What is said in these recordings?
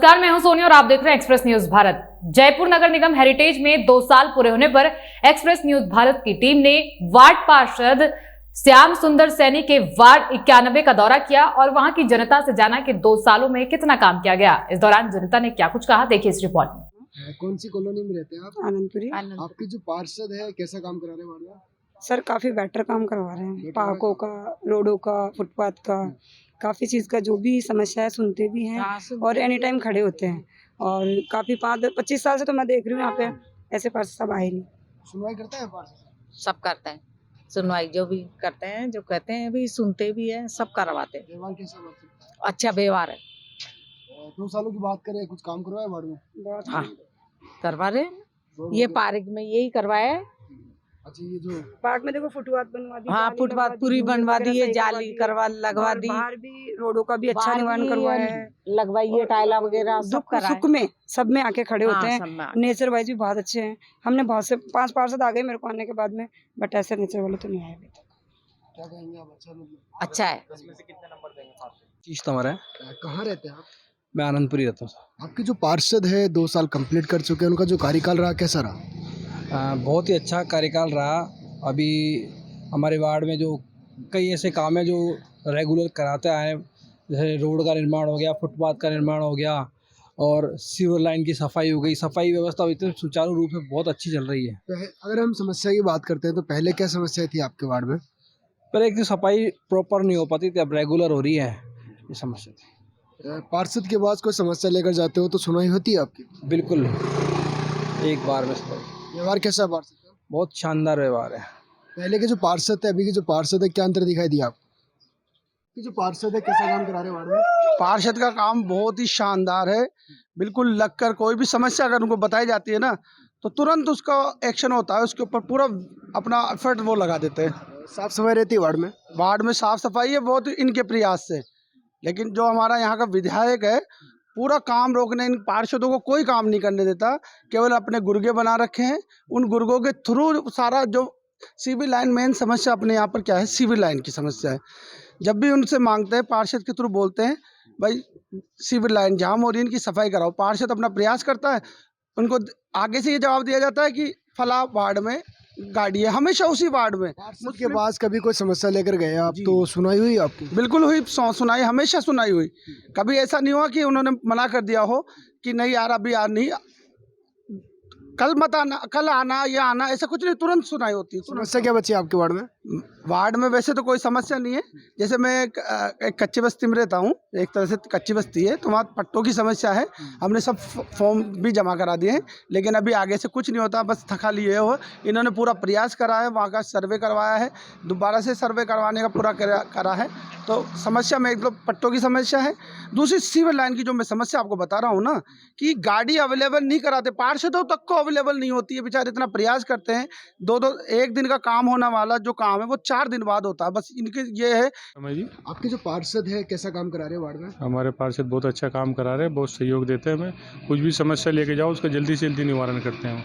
नमस्कार, मैं हूं सोनी और आप देख रहे हैं एक्सप्रेस न्यूज भारत। जयपुर नगर निगम हेरिटेज में 2 साल पूरे होने पर एक्सप्रेस न्यूज भारत की टीम ने वार्ड पार्षद श्याम सुंदर सैनी के वार्ड 91 का दौरा किया और वहां की जनता से जाना कि 2 सालों में कितना काम किया गया। इस दौरान जनता ने क्या कुछ कहा, देखिए इस रिपोर्ट में। कौन सी कॉलोनी में रहते हैं आप? आनंदपुरी। आपके जो पार्षद है कैसा काम करा रहे हैं वार्ड में? सर काफी बेटर काम करवा रहे हैं, पार्कों का, रोडों का, फुटपाथ का, काफी चीज का जो भी समस्या है सुनते भी हैं और एनी टाइम खड़े होते हैं। और काफी 25 साल से तो मैं देख रही हूँ यहाँ पे ऐसे पार्षद सब आए नहीं। सुनवाई करता है पार्षद? सब करते हैं सुनवाई, जो भी करते हैं, जो कहते हैं भी सुनते भी हैं, सब करवाते हैं। व्यवहार कैसा है? अच्छा व्यवहार है। 2 सालों की बात करें, कुछ काम करवाया वार्ड में? बहुत हाँ करवा रहे हैं। ये पार्क में यही करवाया है। अच्छा, ये जो पार्क में देखो फुटपाथ बनवा दी, हाँ फुटपाथ पूरी बनवा दी है, जाली करवा लगवा दी, बाहर भी रोडों का भी अच्छा निवारण करवाया है, लगवाई है टाइला वगैरह सब करा सुख में सब में आके खड़े होते हैं। नेचर वाइज भी बहुत अच्छे हैं। हमने बहुत से 5 पार्षद आ गए मेरे को आने के बाद में, बट ऐसे नेचर वाले तो नहीं आए अभी तक। क्या कहेंगे आप? अच्छा है। 30 नंबर है। कहाँ रहते हैं आप? मैं आनंदपुरी रहता हूँ। आपके जो पार्षद है 2 साल कंप्लीट कर चुके हैं, उनका जो कार्यकाल रहा कैसा रहा? बहुत ही अच्छा कार्यकाल रहा। अभी हमारे वार्ड में जो कई ऐसे काम हैं जो रेगुलर कराते आए हैं, जैसे रोड का निर्माण हो गया, फुटपाथ का निर्माण हो गया और सीवर लाइन की सफाई हो गई। सफाई व्यवस्था इतने सुचारू रूप से बहुत अच्छी चल रही है। अगर हम समस्या की बात करते हैं तो पहले क्या समस्या थी आपके वार्ड में? पहले एक सफाई प्रॉपर नहीं हो पाती थी, अब रेगुलर हो रही है ये समस्या थी। पार्षद के पास कोई समस्या लेकर जाते हो तो सुनवाई होती है आपकी? बिल्कुल, एक बार में सफाई। व्यवहार कैसा है पार्षद का? बहुत शानदार व्यवहार है। पहले के जो पार्षद थे अभी के जो पार्षद है, क्या अंतर दिखाई दिया आपको? कि जो पार्षद है कैसा काम करा रहे हैं वार्ड में? पार्षद का काम बहुत ही शानदार है। बिल्कुल लगकर कोई भी समस्या अगर उनको बताई जाती है ना तो तुरंत उसका एक्शन होता है, उसके ऊपर पूरा अपना एफर्ट वो लगा देते हैं। साफ सफाई रहती है वार्ड में? वार्ड में साफ सफाई है बहुत इनके प्रयास से, लेकिन जो हमारा यहाँ का विधायक है पूरा काम रोकने, इन पार्षदों को कोई काम नहीं करने देता, केवल अपने गुर्गे बना रखे हैं। उन गुर्गों के थ्रू सारा जो सिविल लाइन, मेन समस्या अपने यहाँ पर क्या है, सिविल लाइन की समस्या है। जब भी उनसे मांगते हैं पार्षद के थ्रू बोलते हैं भाई सिविल लाइन जाम हो रही है, इनकी सफाई कराओ। पार्षद अपना प्रयास करता है, उनको आगे से ये जवाब दिया जाता है कि फला वार्ड में गाड़ी है, हमेशा उसी वार्ड में। उसके पास कभी कोई समस्या लेकर गए आप तो सुनाई हुई आपकी? बिल्कुल हुई, सुनाई हमेशा सुनाई हुई। कभी ऐसा नहीं हुआ कि उन्होंने मना कर दिया हो कि नहीं यार अभी यार नहीं, कल मत आना, कल आना या आना, ऐसा कुछ नहीं, तुरंत सुनाई होती है। समस्या क्या बची आपके वार्ड में? वार्ड में वैसे तो कोई समस्या नहीं है। जैसे मैं एक कच्ची बस्ती में रहता हूँ, एक तरह से कच्ची बस्ती है, तो वहाँ पट्टों की समस्या है। हमने सब फॉर्म भी जमा करा दिए हैं, लेकिन अभी आगे से कुछ नहीं होता। बस थका लिए हो, इन्होंने पूरा प्रयास करा है, वहाँ का सर्वे करवाया है, दोबारा से सर्वे करवाने का पूरा करा है। तो समस्या में एक तो पट्टों की समस्या है, दूसरी सीवर लाइन की जो मैं समस्या आपको बता रहा हूँ ना, कि गाड़ी अवेलेबल नहीं कराते, पार्षदों तक को अवेलेबल नहीं होती है। बेचारे इतना प्रयास करते हैं, 1 दिन का काम होने वाला जो काम है वो 4 दिन बाद होता है। बस इनके ये है। जी, आपके जो पार्षद है कैसा काम करा रहे हैं वार्ड में? हमारे पार्षद बहुत अच्छा काम करा रहे हैं, बहुत सहयोग देते हैं। हमें कुछ भी समस्या लेके जाओ उसका जल्दी से जल्दी निवारण करते हैं।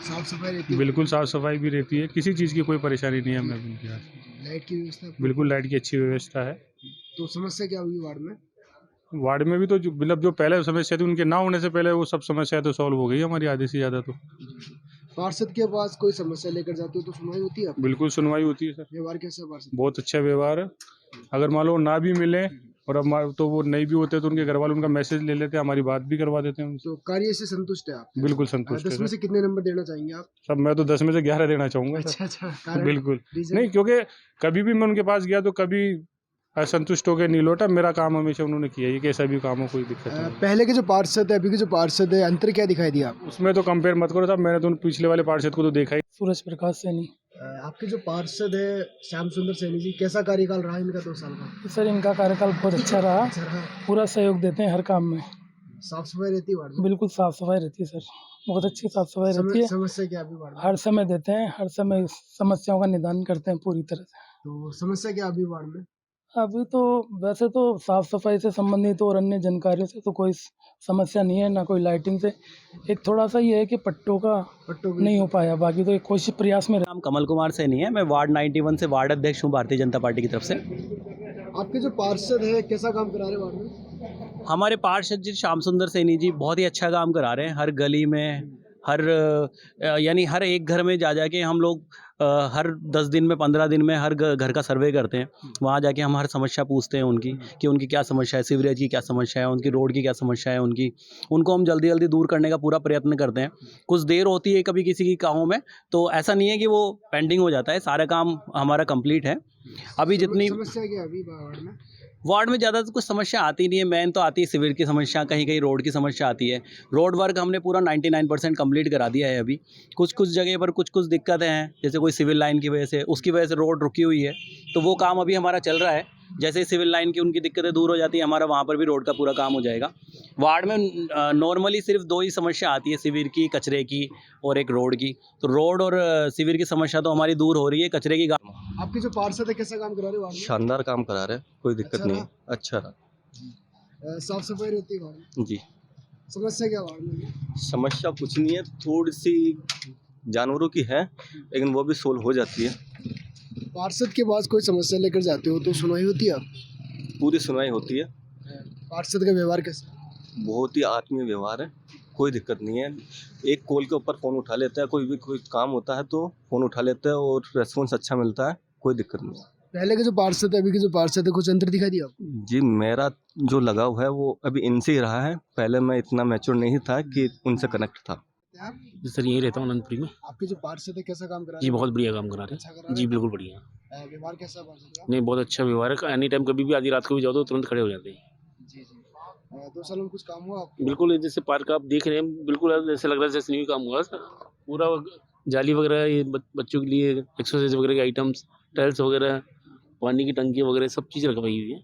साफ सफाई रहती है? बिल्कुल साफ सफाई भी रहती है, किसी चीज़ की कोई परेशानी नहीं है हमें उनके यहाँ। लाइट की व्यवस्था? बिल्कुल लाइट की अच्छी व्यवस्था है। तो समस्या क्या हुई वार्ड में? वार्ड में भी तो मतलब जो पहले समस्या थी उनके ना होने से पहले वो सब समस्या तो सॉल्व हो गई हमारी आधे से ज़्यादा। तो पार्षद के पास कोई समस्या लेकर जाते हो तो सुनवाई होती है आपकी? बिल्कुल सुनवाई होती है सर। व्यवहार कैसा है पार्षद? बहुत अच्छा व्यवहार है। अगर मान लो ना भी मिले और अब तो वो नहीं भी होते तो उनके घर वाले उनका मैसेज ले लेते हैं, हमारी बात भी करवा देते हैं उनसे। तो कार्य से संतुष्ट है आप? बिल्कुल संतुष्ट है 10 में से कितने नंबर देना चाहेंगे आप? सब। मैं तो 10 में से 11 देना चाहूँगा। अच्छा, बिल्कुल नहीं, क्योंकि कभी भी मैं उनके पास गया तो कभी असंतुष्ट होकर नहीं लौटा। मेरा काम हमेशा उन्होंने किया है, कैसा भी काम हो कोई दिक्कत नहीं। पहले के जो पार्षद है अभी के जो पार्षद है, अंतर क्या दिखाई दिया? उसमें तो कंपेयर मत करो साहब, मैंने तो पिछले वाले पार्षद को तो देखा ही। सूरज प्रकाश सैनी। आपके जो पार्षद है श्याम सुंदर सैनी जी, कैसा कार्यकाल रहा इनका 2 साल का? सर इनका कार्यकाल बहुत अच्छा रहा, पूरा सहयोग देते हैं हर काम में। साफ सफाई रहती है वार्ड में? बिल्कुल साफ सफाई रहती है सर, बहुत अच्छी साफ सफाई रहती है। समस्या क्या अभी वार्ड में? हर समय देते हैं, हर समय समस्याओं का निदान करते हैं पूरी तरह से। तो समस्या क्या अभी वार्ड में? अभी तो वैसे तो साफ सफाई से संबंधित और अन्य जानकारियों से तो कोई समस्या नहीं है, ना कोई लाइटिंग से। एक थोड़ा सा ये है कि पट्टों का नहीं हो पाया, बाकी तो एक कोशिश प्रयास में। नाम कमल कुमार सैनी है, मैं वार्ड 91 से वार्ड अध्यक्ष हूँ भारतीय जनता पार्टी की तरफ से। आपके जो पार्षद है कैसा काम करा रहे हैं वार्ड में? हमारे पार्षद जी श्याम सुंदर सैनी जी बहुत ही अच्छा काम करा रहे हैं। हर गली में यानी हर एक घर में जा के हम लोग हर 10 दिन में 15 दिन में हर घर का सर्वे करते हैं। वहाँ जाके हम हर समस्या पूछते हैं उनकी कि उनकी क्या समस्या है, सीवरेज की क्या समस्या है, उनकी रोड की क्या समस्या है, उनको हम जल्दी जल्दी दूर करने का पूरा प्रयत्न करते हैं। कुछ देर होती है कभी किसी की कामों में, तो ऐसा नहीं है कि वो पेंडिंग हो जाता है, सारा काम हमारा कंप्लीट है। अभी जितनी समस्या क्या है अभी वार्ड में? वार्ड में ज़्यादा तो कुछ समस्या आती नहीं है। मेन तो आती है सीवर की समस्या, कहीं कहीं रोड की समस्या आती है। रोड वर्क हमने पूरा 99% कंप्लीट करा दिया है। अभी कुछ जगह पर कुछ दिक्कतें हैं, जैसे कोई सिविल लाइन की वजह से, उसकी वजह से रोड रुकी हुई है, तो वो काम अभी हमारा चल रहा है। जैसे सिविल लाइन की उनकी दिक्कतें दूर हो जाती है, हमारा वहाँ पर भी रोड का पूरा काम हो जाएगा। वार्ड में नॉर्मली सिर्फ 2 ही समस्या आती है, सिविर की, कचरे की और एक रोड की। तो रोड और सिविर की समस्या तो हमारी दूर हो रही है। कचरे की आपके जो पार्षद है कैसा काम करा रहे हैं वार्ड में? शानदार काम करा रहे हैं, कोई दिक्कत अच्छा नहीं रहा? है, अच्छा रहा। साफ सफाई रहती है वार्ड में? जी, समस्या क्या वार्ड में? समस्या कुछ नहीं है, थोड़ी सी जानवरों की है, लेकिन वो भी सोल्व हो जाती है। पार्षद के पास कोई समस्या लेकर जाते हो तो सुनवाई होती है? पूरी सुनवाई होती है। पार्षद का व्यवहार कैसा? बहुत ही आत्मीय व्यवहार है, कोई दिक्कत नहीं है। एक कॉल के ऊपर फ़ोन उठा लेता है, कोई काम होता है तो फ़ोन उठा लेता है और रेस्पॉन्स अच्छा मिलता है, कोई दिक्कत नहीं है। पहले के जो पार्षद है अभी के जो पार्षद है कुछ अंतर दिखाई दिया आपको? जी, मेरा जो लगाव है वो अभी इनसे ही रहा है। पहले मैं इतना मैच्योर नहीं था कि उनसे कनेक्ट था। जी सर, यहीं रहता हूँ अनंतपुरी में। आपके जो पार्षद है कैसा काम करा रहे जी हैं? बहुत बढ़िया काम करा रहे अच्छा करा हैं। रहे जी हैं? बिल्कुल बढ़िया। व्यवहार कैसा पार्षद का? नहीं, बहुत अच्छा व्यवहार है। एनी टाइम कभी भी आधी रात को भी जाओ तो तुरंत खड़े हो जाते हैं। जी 2 साल में कुछ काम हुआ आपको? बिल्कुल, जैसे पार्क आप देख रहे हैं, बिल्कुल ऐसे लग रहा है जैसे न्यू काम हुआ। पूरा जाली वगैरह, ये बच्चों के लिए एक्सरसाइज वगैरह के आइटम्स, टाइल्स वगैरह, पानी की टंकी वगैरह सब चीज़ रखवाई हुई है।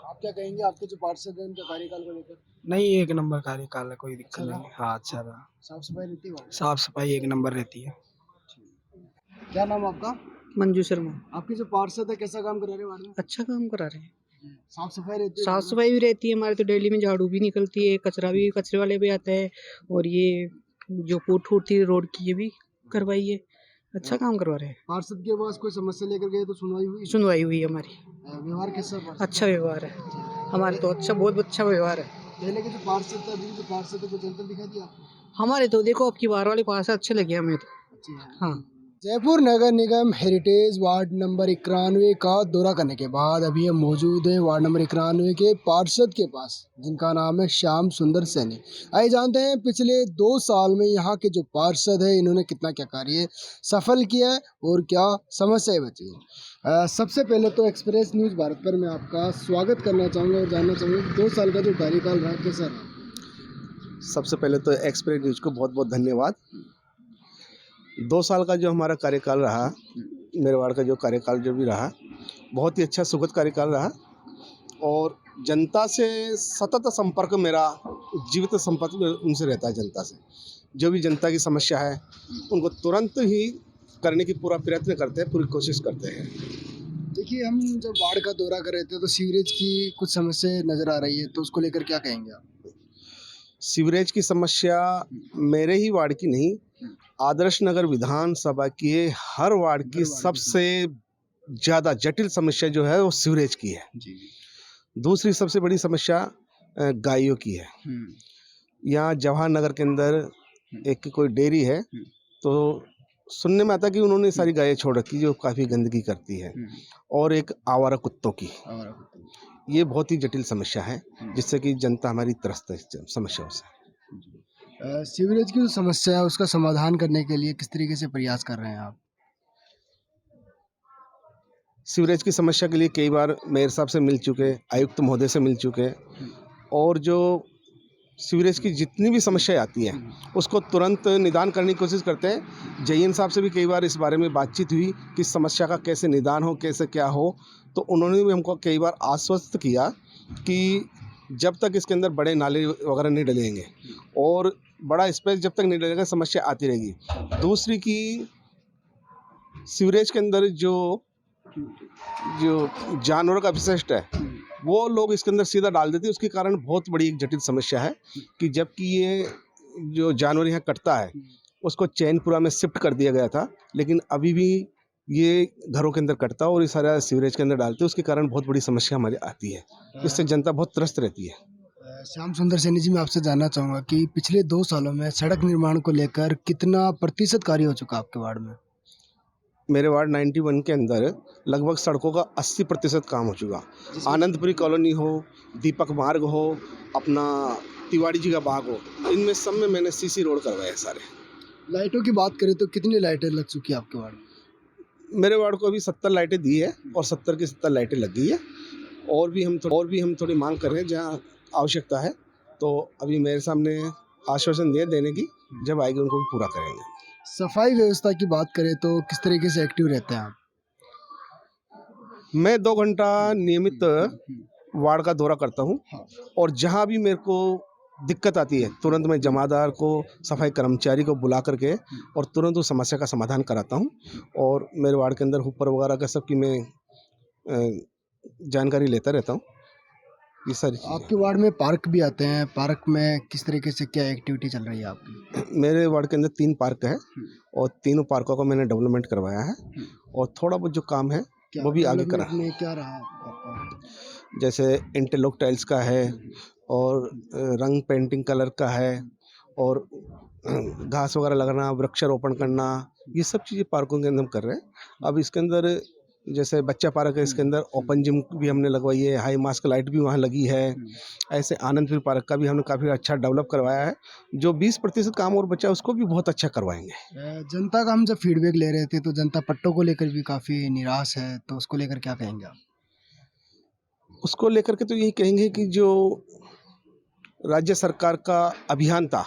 आप क्या कहेंगे आपके जो पार्षद है उनका कार्यकाल को लेकर? नहीं, एक नंबर कार्यकाल है, कोई दिक्कत नहीं। हाँ, अच्छा रहा। साफ सफाई रहती है वहाँ? साफ सफाई एक नंबर रहती है। क्या नाम आपका? मंजू शर्मा। आपके जो पार्षद है कैसा काम करा रहे हैं वार्ड में? अच्छा काम करा रहे हैं। साफ सफाई रहती है? साफ सफाई भी रहती है हमारे, तो डेली में झाड़ू भी निकलती है, कचरे वाले भी आते हैं, और ये जो फूट थी रोड की ये भी करवाई है। अच्छा काम करवा रहे हैं। पार्षद के पास कोई समस्या लेकर गए तो सुनवाई हुई? सुनवाई हुई हमारी। व्यवहार कैसा है पार्षद? अच्छा व्यवहार है हमारे, तो अच्छा, बहुत अच्छा व्यवहार है। पहले के जो पार्षद थे अभी जो पार्षद है कुछ अंतर दिखा दिया आपको? हमारे तो देखो, अब की बार वाले पास अच्छे लगे हमें तो। अच्छी है। हाँ। जयपुर नगर निगम हेरिटेज वार्ड नंबर 91 का दौरा करने के बाद अभी हम मौजूद हैं वार्ड नंबर 91 के पार्षद के पास, जिनका नाम है श्याम सुंदर सैनी। आइए जानते हैं पिछले 2 साल में यहाँ के जो पार्षद है इन्होंने कितना क्या कार्य सफल किया है और क्या समस्याएं बची हैं। सबसे पहले तो एक्सप्रेस न्यूज़ भारत पर मैं आपका स्वागत करना चाहूँगा और जानना चाहूँगा कि 2 साल का जो कार्यकाल रहा कैसा रहा? सबसे पहले तो एक्सप्रेस न्यूज़ को बहुत बहुत धन्यवाद। 2 साल का जो हमारा कार्यकाल रहा, मेरे वार्ड का जो कार्यकाल जो भी रहा, बहुत ही अच्छा सुखद कार्यकाल रहा और जनता से सतत संपर्क, मेरा जीवित संपर्क उनसे रहता है। जनता से जो भी जनता की समस्या है उनको तुरंत ही करने की पूरा प्रयत्न करते हैं, पूरी कोशिश करते हैं। देखिए, हम जब वार्ड का दौरा कर रहे थे तो सीवरेज की कुछ समस्या नज़र आ रही है, तो उसको लेकर क्या कहेंगे आप? सीवरेज की समस्या मेरे ही वार्ड की नहीं, आदर्श नगर विधानसभा के हर वार्ड की सबसे ज़्यादा जटिल समस्या जो है वो सीवरेज की है। दूसरी सबसे बड़ी समस्या गायों की है। यहाँ जवाहर नगर के अंदर एक कोई डेयरी है, तो सुनने में आता है कि उन्होंने सारी गायें छोड़ रखी जो काफ़ी गंदगी करती है, और एक आवारा कुत्तों की। ये बहुत ही जटिल समस्या है जिससे कि जनता हमारी त्रस्त है समस्याओं से। सीवरेज की जो समस्या है उसका समाधान करने के लिए किस तरीके से प्रयास कर रहे हैं आप? सीवरेज की समस्या के लिए कई बार मेयर साहब से मिल चुके, आयुक्त महोदय से मिल चुके, और जो सीवरेज की जितनी भी समस्याएं आती हैं उसको तुरंत निदान करने की कोशिश करते हैं। जयन साहब से भी कई बार इस बारे में बातचीत हुई कि समस्या का कैसे निदान हो, कैसे क्या हो, तो उन्होंने भी हमको कई बार आश्वस्त किया कि जब तक इसके अंदर बड़े नाले वगैरह नहीं डलेंगे और बड़ा स्पेस जब तक नहीं डलेगा समस्या आती रहेगी। दूसरी की सीवरेज के अंदर जो जानवरों का अपशिष्ट है वो लोग इसके अंदर सीधा डाल देते हैं, उसके कारण बहुत बड़ी एक जटिल समस्या है कि जबकि ये जो जानवर यहाँ कटता है उसको चैनपुरा में शिफ्ट कर दिया गया था, लेकिन अभी भी ये घरों के अंदर कटता है और ये सारा सीवरेज के अंदर डालते हैं, उसके कारण बहुत बड़ी समस्या हमारी आती है। इससे जनता बहुत त्रस्त रहती है। श्याम सुंदर सैनी जी, मैं आपसे जानना चाहूँगा कि पिछले 2 सालों में सड़क निर्माण को लेकर कितना प्रतिशत कार्य हो चुका आपके वार्ड में? मेरे वार्ड 91 के अंदर लगभग सड़कों का 80% काम हो चुका। आनंदपुरी कॉलोनी हो, दीपक मार्ग हो, अपना तिवारी जी का बाग हो, इनमें सब में मैंने सीसी रोड करवाए सारे। लाइटों की बात करें तो कितनी लाइटें लग चुकी है आपके वार्ड में? मेरे वार्ड को अभी 70 लाइटें दी है और 70 की 70 लाइटें लग गई है। और भी हम थोड़ी मांग कर रहे हैं जहाँ आवश्यकता है, तो अभी मेरे सामने आश्वासन देने की, जब आएगी उनको भी पूरा करेंगे। सफाई व्यवस्था की बात करें तो किस तरीके से एक्टिव रहते हैं आप? मैं 2 घंटा नियमित वार्ड का दौरा करता हूँ और जहाँ भी मेरे को दिक्कत आती है तुरंत मैं जमादार को, सफाई कर्मचारी को बुला करके और तुरंत उस समस्या का समाधान कराता हूँ। और मेरे वार्ड के अंदर हुप्पर वगैरह का सबकी मैं जानकारी लेता रहता हूँ। ये सारी आपके वार्ड में पार्क भी आते हैं, पार्क में किस तरीके से क्या एक्टिविटी चल रही है आपकी? मेरे वार्ड के अंदर 3 पार्क है और तीनों पार्कों को मैंने डेवलपमेंट करवाया है और थोड़ा बहुत जो काम है वो भी आगे करा। में क्या रहा आपका? जैसे इंटरलॉक टाइल्स का है और रंग पेंटिंग कलर का है और घास वगैरह लगाना, वृक्षारोपण करना, ये सब चीज़ें पार्कों के अंदर हम कर रहे हैं। अब इसके अंदर जैसे बच्चा पार्क है, इसके अंदर ओपन जिम भी हमने लगवाई है, हाई मास्क लाइट भी वहाँ लगी है। ऐसे आनंदपुर पार्क का भी हमने काफ़ी अच्छा डेवलप करवाया है। जो 20% काम और बचा है उसको भी बहुत अच्छा करवाएंगे। जनता का हम जब फीडबैक ले रहे थे तो जनता पट्टों को लेकर भी काफ़ी निराश है, तो उसको लेकर क्या कहेंगे आप? उसको लेकर के तो यही कहेंगे कि जो राज्य सरकार का अभियान था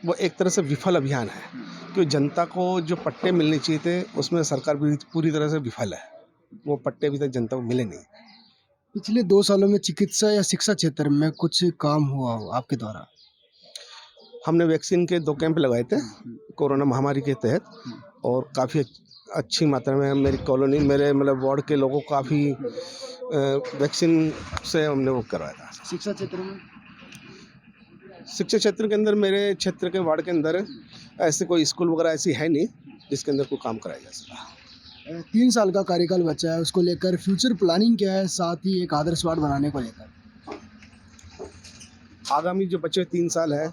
वो एक तरह से विफल अभियान है, क्योंकि जनता को जो पट्टे मिलने चाहिए थे उसमें सरकार भी पूरी तरह से विफल है। वो पट्टे अभी तक जनता को मिले नहीं। पिछले 2 सालों में चिकित्सा या शिक्षा क्षेत्र में कुछ काम हुआ हो आपके द्वारा? हमने वैक्सीन के 2 कैंप लगाए थे कोरोना महामारी के तहत और काफ़ी अच्छी मात्रा में मेरी कॉलोनी, मेरे मतलब वार्ड के लोगों को काफ़ी वैक्सीन से हमने वो करवाया था। शिक्षा क्षेत्र में? शिक्षा क्षेत्र के अंदर मेरे क्षेत्र के वार्ड के अंदर ऐसे कोई स्कूल वगैरह ऐसी है नहीं जिसके अंदर कोई काम कराया जा सका। 3 साल का कार्यकाल बचा है, उसको लेकर फ्यूचर प्लानिंग क्या है, साथ ही एक आदर्श वार्ड बनाने को लेकर? आगामी जो बचे 3 साल है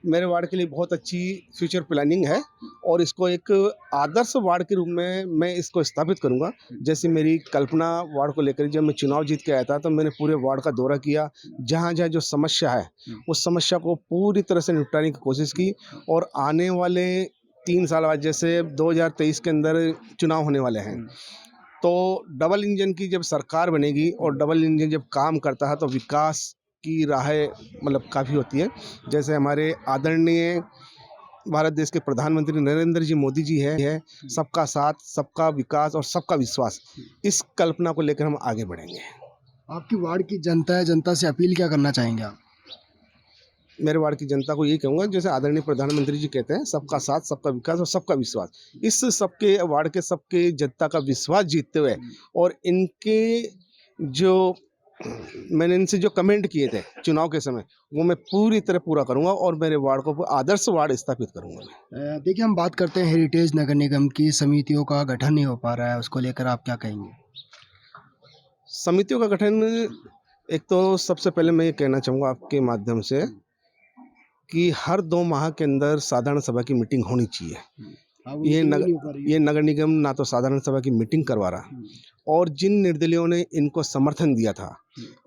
मेरे वार्ड के लिए बहुत अच्छी फ्यूचर प्लानिंग है और इसको एक आदर्श वार्ड के रूप में मैं इसको स्थापित करूंगा। जैसे मेरी कल्पना वार्ड को लेकर, जब मैं चुनाव जीत के आया था तो मैंने पूरे वार्ड का दौरा किया, जहाँ जहाँ जो समस्या है उस समस्या को पूरी तरह से निपटाने की कोशिश की। और आने वाले 3 साल बाद, जैसे 2023 के अंदर चुनाव होने वाले हैं, तो डबल इंजन की जब सरकार बनेगी और डबल इंजन जब काम करता है तो विकास की राहें मतलब काफ़ी होती है। जैसे हमारे आदरणीय भारत देश के प्रधानमंत्री नरेंद्र जी मोदी जी है, सबका साथ, सबका विकास और सबका विश्वास, इस कल्पना को लेकर हम आगे बढ़ेंगे। आपकी वार्ड की जनता है, जनता से अपील क्या करना चाहेंगे आप? मेरे वार्ड की जनता को यही कहूँगा, जैसे आदरणीय प्रधानमंत्री जी कहते हैं, सबका साथ, सबका विकास और सबका विश्वास। इस सबके वार्ड के सबके जनता का विश्वास जीतते हुए और इनके जो मैंने इनसे जो कमेंट किए थे चुनाव के समय, वो मैं पूरी तरह पूरा करूंगा और मेरे वार्ड को आदर्श वार्ड स्थापित करूंगा। देखिए, हम बात करते हैं हेरिटेज नगर निगम की, समितियों का गठन नहीं हो पा रहा है, उसको लेकर आप क्या कहेंगे? समितियों का गठन, एक तो सबसे पहले मैं ये कहना चाहूँगा आपके माध्यम से कि हर 2 माह के अंदर साधारण सभा की मीटिंग होनी चाहिए। ये नगर निगम ना तो साधारण सभा की मीटिंग करवा रहा और जिन निर्दलीयों ने इनको समर्थन दिया था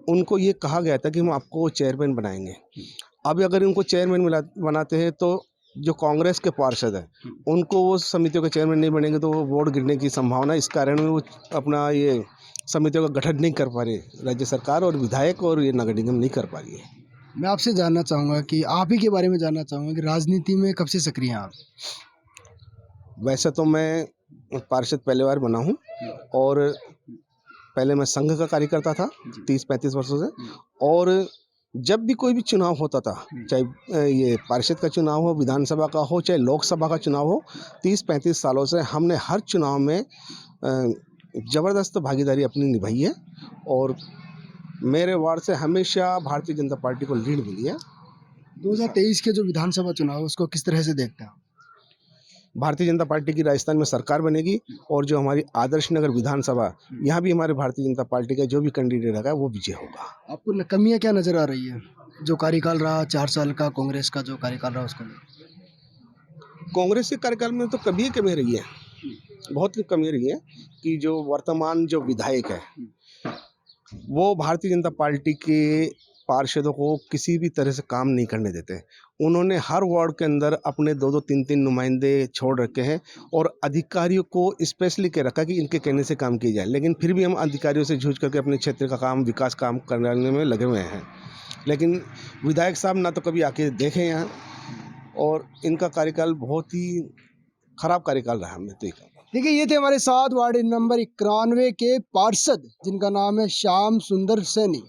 उनको ये कहा गया था कि हम आपको चेयरमैन बनाएंगे। अब अगर इनको चेयरमैन बनाते हैं तो जो कांग्रेस के पार्षद हैं उनको वो समितियों के चेयरमैन नहीं बनेंगे तो वो वोट गिरने की संभावना, इस कारण वो अपना ये समितियों का गठन नहीं कर पा रही राज्य सरकार और विधायक, और ये नगर निगम नहीं कर पा रही है। मैं आपसे जानना चाहूँगा कि आप ही के बारे में जानना चाहूँगा कि राजनीति में कब से सक्रिय हैं आप? वैसे तो मैं पार्षद पहली बार बना हूँ और पहले मैं संघ का कार्यकर्ता था 30-35 वर्षों से, और जब भी कोई भी चुनाव होता था, चाहे ये पार्षद का चुनाव हो, विधानसभा का हो, चाहे लोकसभा का चुनाव हो, 30-35 सालों से हमने हर चुनाव में ज़बरदस्त भागीदारी अपनी निभाई है और मेरे वार्ड से हमेशा भारतीय जनता पार्टी को लीड मिली है। 2023 के जो विधानसभा चुनाव उसको किस तरह से देखते हैं? भारतीय जनता पार्टी की राजस्थान में सरकार बनेगी और जो हमारी आदर्श नगर विधानसभा, यहाँ भी हमारे भारतीय जनता पार्टी का जो भी कैंडिडेट रहेगा वो विजय होगा। आपको कमियां क्या नजर आ रही है जो कार्यकाल रहा 4 साल का, कांग्रेस का जो कार्यकाल रहा उसको? कांग्रेस के कार्यकाल में तो कभी कमी रही है, बहुत कमी रही है कि जो वर्तमान जो विधायक है वो भारतीय जनता पार्टी के पार्षदों को किसी भी तरह से काम नहीं करने देते। उन्होंने हर वार्ड के अंदर अपने 2-2, 3-3 नुमाइंदे छोड़ रखे हैं और अधिकारियों को स्पेशली कह रखा कि इनके कहने से काम किया जाए, लेकिन फिर भी हम अधिकारियों से जूझ करके अपने क्षेत्र का काम, विकास काम करने में लगे हुए हैं। लेकिन विधायक साहब ना तो कभी आके देखे यहाँ, और इनका कार्यकाल बहुत ही खराब कार्यकाल रहा। हमने तो देखिए, ये थे हमारे साथ वार्ड नंबर 91 के पार्षद जिनका नाम है श्याम सुंदर सैनी।